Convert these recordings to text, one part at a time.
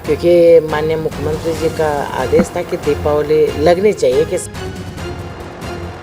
क्योंकि माननीय मुख्यमंत्री जी का आदेश था कि दीपावली लगनी चाहिए कि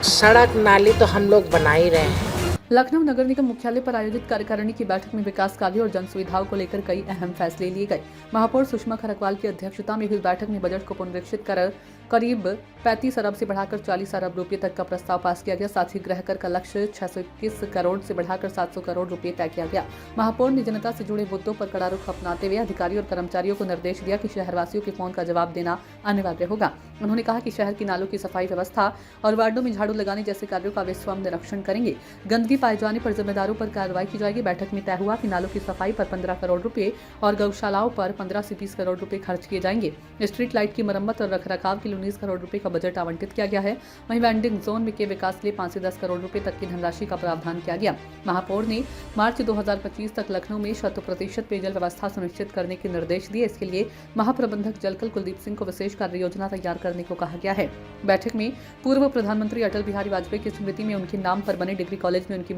सड़क नाली तो हम लोग बना ही रहे हैं। लखनऊ नगर निगम मुख्यालय पर आयोजित कार्यकारिणी की बैठक में विकास कार्यों और जन सुविधाओं को लेकर कई अहम फैसले लिए गए। महापौर सुषमा खरकवाल की अध्यक्षता में हुई बैठक में बजट को पुनरीक्षित कर करीब 35 अरब से बढ़ाकर 40 अरब रुपए तक का प्रस्ताव पास किया गया। साथ ही गृह कर का लक्ष्य 621 करोड़ से बढ़ाकर 700 करोड़ रुपए तय किया गया। महापौर ने जनता से जुड़े मुद्दों पर कड़ा रुख अपनाते हुए अधिकारियों और कर्मचारियों को निर्देश दिया कि शहरवासियों के फोन का जवाब देना अनिवार्य होगा। उन्होंने कहा कि शहर की नालों की सफाई व्यवस्था और वार्डों में झाड़ू लगाने जैसे कार्यों का वे स्वयं निरीक्षण करेंगे। गंदगी पाए जाने पर जिम्मेदारों पर कार्रवाई की जाएगी। बैठक में तय हुआ कि नालों की सफाई पर 15 करोड़ रुपए और गौशालाओं पर 15 से 20 करोड़ रुपए खर्च किए जाएंगे। स्ट्रीट लाइट की मरम्मत और रखरखाव के लिए 19 करोड़ रुपए का बजट आवंटित किया गया है। वहीं वेंडिंग जोन के विकास के लिए 5 से 10 करोड़ रुपए तक की धनराशि का प्रावधान किया गया। महापौर ने मार्च 2025 तक लखनऊ में 100% पेयजल व्यवस्था सुनिश्चित करने के निर्देश दिए। इसके लिए महाप्रबंधक जलकल कुलदीप सिंह को विशेष कार्य योजना तैयार करने को कहा गया है। बैठक में पूर्व प्रधानमंत्री अटल बिहारी वाजपेयी की स्मृति में उनके नाम पर बने डिग्री कॉलेज में उनकी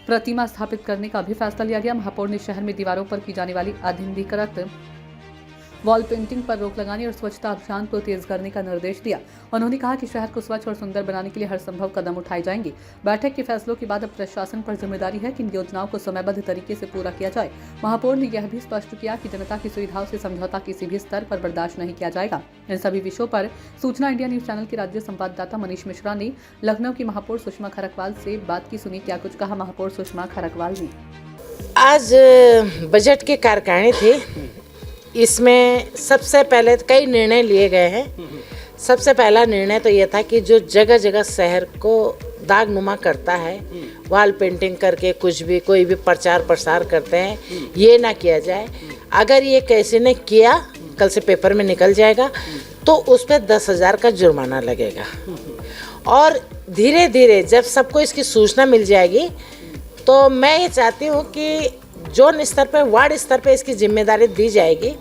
प्रतिमा स्थापित करने का भी फैसला लिया गया। महापौर ने शहर में दीवारों पर की जाने वाली अधीनधिकृत वॉल पेंटिंग पर रोक लगाने और स्वच्छता अभियान को तेज करने का निर्देश दिया। उन्होंने कहा कि शहर को स्वच्छ और सुंदर बनाने के लिए हर संभव कदम उठाए जाएंगे। बैठक के फैसलों के बाद अब प्रशासन पर जिम्मेदारी है कि इन योजनाओं को समयबद्ध तरीके से पूरा किया जाए। महापौर ने यह भी स्पष्ट किया कि जनता की सुविधाओं से समझौता किसी भी स्तर पर बर्दाश्त नहीं किया जाएगा। इन सभी विषयों पर सूचना इंडिया न्यूज चैनल के राज्य संवाददाता मनीष मिश्रा ने लखनऊ की महापौर सुषमा खरकवाल से बात की। सुनी क्या कुछ कहा महापौर सुषमा खरकवाल ने। आज बजट की कार्यकारिणी थी। इसमें सबसे पहले कई निर्णय लिए गए हैं। सबसे पहला निर्णय तो ये था कि जो जगह जगह शहर को दागनुमा करता है, वॉल पेंटिंग करके कुछ भी कोई भी प्रचार प्रसार करते हैं, ये ना किया जाए। अगर ये किसी ने किया, कल से पेपर में निकल जाएगा, तो उस पर 10,000 का जुर्माना लगेगा। और धीरे धीरे जब सबको इसकी सूचना मिल जाएगी, तो मैं ये चाहती हूँ कि जोन स्तर पे, वार्ड स्तर पे इसकी जिम्मेदारी दी जाएगी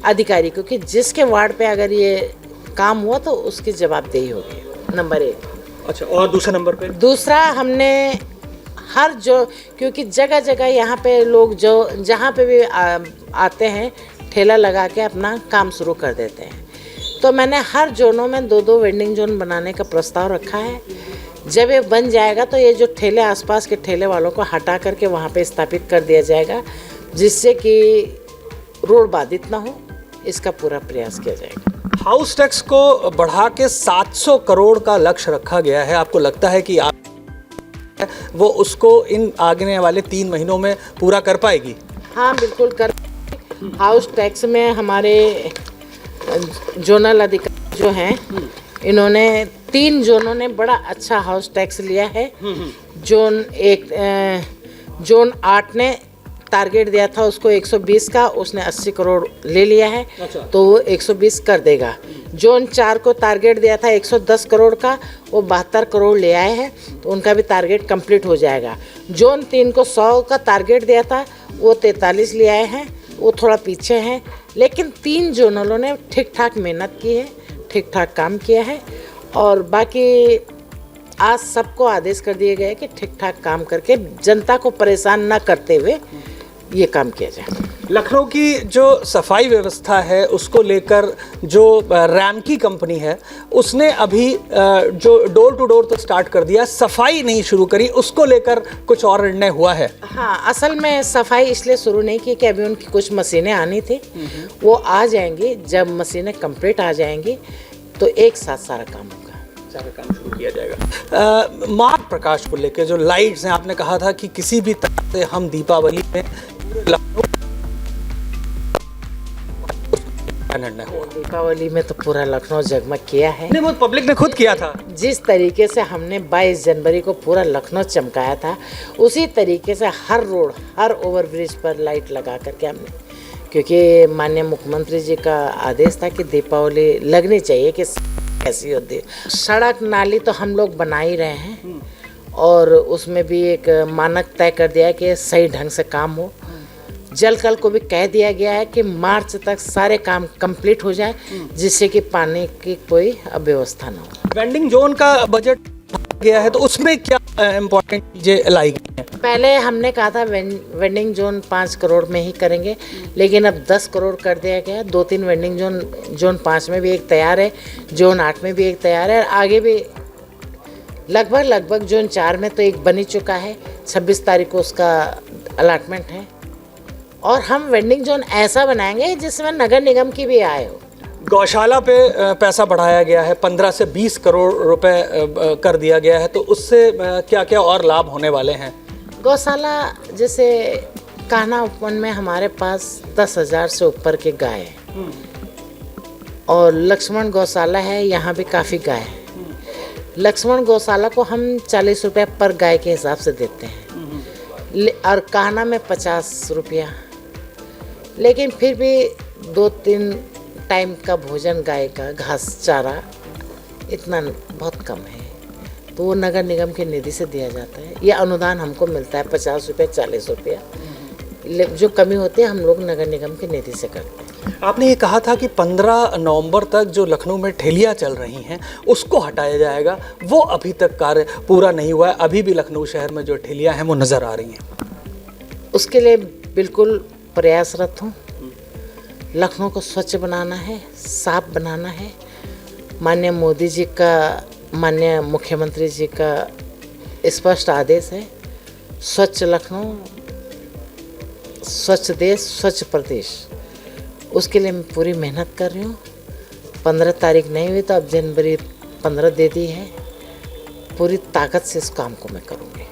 अधिकारी को कि जिसके वार्ड पे अगर ये काम हुआ तो उसकी जवाबदेही होगी। नंबर 1। अच्छा, और दूसरा नंबर पे? दूसरा, हमने हर जो, क्योंकि जगह जगह यहाँ पे लोग जो जहाँ पे भी आते हैं ठेला लगा के अपना काम शुरू कर देते हैं, तो मैंने हर जोनों में 2-2 वेंडिंग जोन बनाने का प्रस्ताव रखा है। जब ये बन जाएगा तो ये जो ठेले, आसपास के ठेले वालों को हटा करके वहाँ पे स्थापित कर दिया जाएगा, जिससे कि रोड बाधित ना हो। इसका पूरा प्रयास किया जाएगा। हाउस टैक्स को बढ़ा के 700 करोड़ का लक्ष्य रखा गया है। आपको लगता है कि वो उसको इन आगे वाले 3 महीनों में पूरा कर पाएगी? हाँ, बिल्कुल कर। हाउस टैक्स में हमारे जोनल अधिकारी जो हैं, इन्होंने 3 जोनों ने बड़ा अच्छा हाउस टैक्स लिया है। जोन 8 ने टारगेट दिया था उसको 120 का, उसने 80 करोड़ ले लिया है। अच्छा। तो वो 120 कर देगा। जोन 4 को टारगेट दिया था 110 करोड़ का, वो 72 करोड़ ले आए हैं, तो उनका भी टारगेट कंप्लीट हो जाएगा। जोन 3 को 100 का टारगेट दिया था, वो 43 ले आए हैं, वो थोड़ा पीछे हैं। लेकिन 3 जोनलों ने ठीक ठाक मेहनत की है, ठीक ठाक काम किया है। और बाकी आज सबको आदेश कर दिए गए कि ठीक ठाक काम करके जनता को परेशान न करते हुए ये काम किया जाए। लखनऊ की जो सफाई व्यवस्था है उसको लेकर जो रैम की कंपनी है, उसने अभी जो डोर टू डोर तो स्टार्ट कर दिया, सफाई नहीं शुरू करी। उसको लेकर कुछ और निर्णय हुआ है? हाँ, असल में सफाई इसलिए शुरू नहीं की कि अभी उनकी कुछ मशीनें आनी थी, वो आ जाएंगी। जब मशीनें कंप्लीट आ जाएंगी तो एक साथ सारा काम होगा, सारा काम शुरू किया जाएगा। मार्ग प्रकाश को लेकर जो लाइट्स हैं, आपने कहा था कि किसी भी तरह से हम दीपावली में दीपावली में तो पूरा लखनऊ जगमग किया है। नहीं, वो पब्लिक ने खुद किया था। जिस तरीके से हमने 22 जनवरी को पूरा लखनऊ चमकाया था, उसी तरीके से हर रोड, हर ओवरब्रिज पर लाइट लगा करके हमने, क्योंकि माननीय मुख्यमंत्री जी का आदेश था कि दीपावली लगनी चाहिए कि कैसी होती है। सड़क नाली तो हम लोग बना ही रहे हैं, और उसमें भी एक मानक तय कर दिया है कि सही ढंग से काम हो। जलकल को भी कह दिया गया है कि मार्च तक सारे काम कंप्लीट हो जाए, जिससे कि पानी की कोई अव्यवस्था ना हो। वेंडिंग जोन का बजट गया है, तो उसमें क्या इम्पोर्टेंट चीज़ें लाई गई हैं? पहले हमने कहा था वेंडिंग जोन 5 करोड़ में ही करेंगे, लेकिन अब 10 करोड़ कर दिया गया। 2-3 वेंडिंग जोन 5 में भी एक तैयार है, जोन 8 में भी एक तैयार है, और आगे भी लगभग जोन 4 में तो एक बन ही चुका है। 26 तारीख को उसका अलॉटमेंट है, और हम वेंडिंग जोन ऐसा बनाएंगे जिसमें नगर निगम की भी आय हो। गौशाला पे पैसा बढ़ाया गया है, 15 से 20 करोड़ रुपए कर दिया गया है, तो उससे क्या क्या और लाभ होने वाले हैं? गौशाला जैसे कान्हा उपवन में हमारे पास 10,000 से ऊपर के गाय हैं, और लक्ष्मण गौशाला है, यहाँ भी काफ़ी गाय है। लक्ष्मण गौशाला को हम 40 रुपये पर गाय के हिसाब से देते हैं, और कान्हा में 50 रुपया। लेकिन फिर भी 2-3 टाइम का भोजन गाय का, घास चारा, इतना बहुत कम है, तो वो नगर निगम की निधि से दिया जाता है। ये अनुदान हमको मिलता है 50 रुपये, 40 रुपया। जो कमी होती है हम लोग नगर निगम की निधि से करते हैं। आपने ये कहा था कि 15 नवंबर तक जो लखनऊ में ठेलियाँ चल रही हैं उसको हटाया जाएगा, वो अभी तक कार्य पूरा नहीं हुआ है। अभी भी लखनऊ शहर में जो ठेलियाँ हैं वो नज़र आ रही हैं। उसके लिए बिल्कुल प्रयासरत हूँ। लखनऊ को स्वच्छ बनाना है, साफ बनाना है। माननीय मोदी जी का, माननीय मुख्यमंत्री जी का स्पष्ट आदेश है, स्वच्छ लखनऊ, स्वच्छ देश, स्वच्छ प्रदेश। उसके लिए मैं पूरी मेहनत कर रही हूँ। 15 तारीख नहीं हुई तो अब जनवरी 15 दे दी है। पूरी ताकत से इस काम को मैं करूँगी।